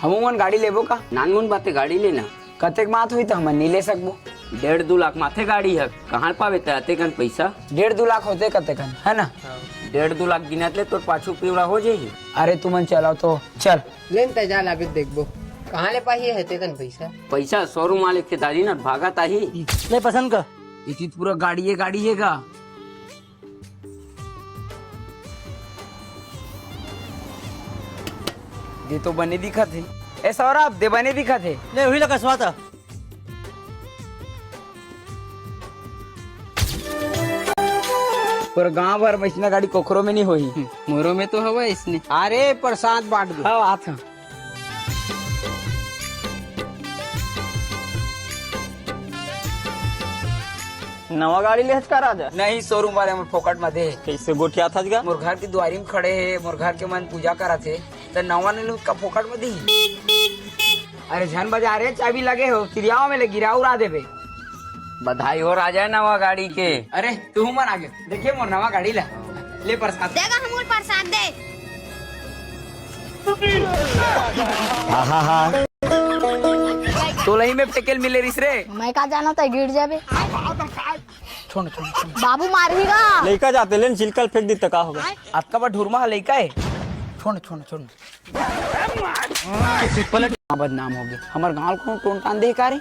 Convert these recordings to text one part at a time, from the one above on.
हमू मन गाड़ी लेबो का? नानमुन बाते गाड़ी लेना कतेक मात हुई तो हमन नहीं ले सकबो। 1.5-2 लाख माथे गाड़ी है कहाँ पावे ते कन पैसा 1.5-2 लाख होते कतेकन है ना? 1.5-2 लाख गिनत ले तो पाछू पिवड़ा हो जाही। अरे तू मन चलाओ तो चल। लेन तजा लागे देखबो कहाँ ले पाही है ते कन पैसा शोरूम वाले खेदारी ना भागा ताही ले पसंद का इसी पूरा गाड़ी है का? दे तो बने दिखत है। ए सौरभ दे बने दिखत है। ले वही लगा स्वाता पूरा गांव भर मशीना गाड़ी कोखरो में नहीं होई। मोरो में तो हवा इसने। अरे प्रसाद बांट दो। हाँ आत हाँ। नवा गाड़ी ले का राजा नहीं शोरूम वाले मोर फोकट में दे। कैसे गोठिया था जगा मोर घर की दुआरी में खड़े है, मोर घर के मन पूजा करा थे तो नवा ने उसका फोकट में दी। अरे झन बजा रे चाबी लगे हो तिरियाओं में ले गिरा उड़ा देबे। बधाई हो राजा नवा गाड़ी के। अरे तू मन आगे देखिए मोर नवा गाड़ी ला ले प्रसाद देगा हमूल प्रसाद दे। तो लही में फेकेल मिले रिस रे। मैं का जाना था गिर जाबे। छोड़ छोड़ छोड़। बाबू मारेगा। लड़का जाते लेन छिलकल फेंक दी तो का होगा। आपका बा ढूरमा लइका है। छोड़ छोड़ छोड़। पलट बदनाम हो गए हमार गांव को टोन टान दे का रे।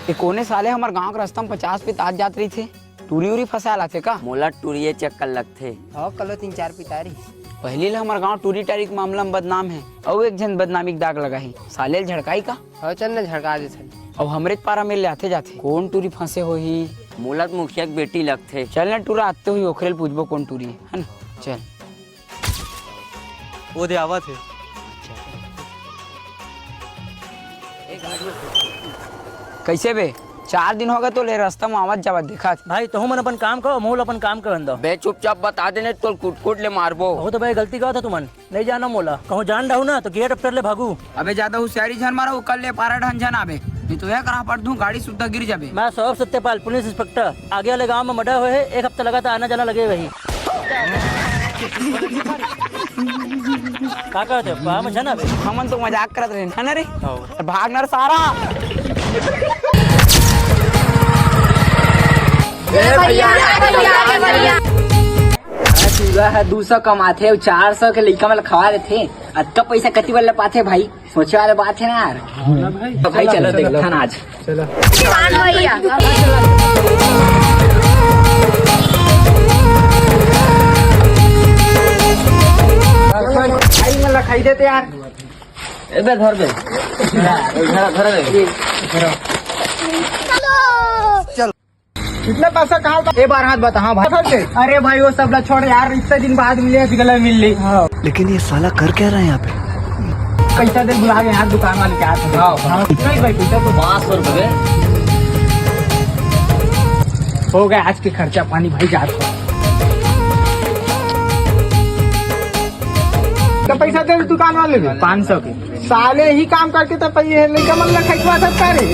ये कोने साले हमार गांव के रास्ता में 50 पे ताज जात रही थे। टूरी उरी फंसा लाते का? मोला टूरिये चक्कर लगथे। हाँ कलो 3-4 पितारी। पहले ले हमार गांव टूरी टारी के मामला में बदनाम है और एक जन बदनामी के दाग लगा है साले झड़काई का। हाँ चल ना झड़का दे चल। अब हमरे पारा मिल जाते जाते कौन टूरी फंसे हो ही। मोला तो मुखिया की बेटी लगथे। चल ना टूरा आते हुई ओखरेल पूछबो कौन टूरी है ना? चल वो दे आवा थे कैसे बे 4 दिन हो गए तो ले रास्ता में आवाज जावा देखा थी। भाई तो मन अपन काम करो मोल अपन काम कर दो। बे चुपचाप बता देने तो कुट ले मारबो। हो तो भाई गलती का था तुमन नहीं जाना मोला कहूँ जान रहू ना तो गेट अफ्टर ले भागू। अबे ज्यादा होशियारी झन मारा कल ले पारा ढन झन आबे नहीं तो यह करा पड़ दूं गाड़ी सुद्धा गिर जाबे। मैं सौरभ सत्यपाल पुलिस इंस्पेक्टर आगे वाले गांव में मर्डर हुए है 1 हफ्ता लगा था आना जाना लगे वही का कहते हो में जाना हमन तो मजाक करत रहे ना रे भागनर सारा। पूरा है 200 कमाथे और 400 के लइका वाला खवा देथे। अतका पैसा कति वाले पाथे भाई सोचे वाले बात है ना यार। तो भाई चलो देख लो आज चलो भाई मला खाई देते यार। एबे धर बे चलो कितना पैसा कहाँ का? एक बार हाथ बता। हाँ भाई अरे भाई वो सब लोग छोड़ यार इतने दिन बाद मिले गला मिल ली। लेकिन ये साला कर क्या रहा है यहाँ पे? कैसा दिन बुला गए यार दुकान वाले के हाथ। नहीं भाई पैसा तो 500 रुपए हो गया आज के खर्चा पानी भाई जाता। तो पैसा दे दुकान वाले भी 500 के साले ही काम करके तो पैसे लेकर मन खैवा सकता रे।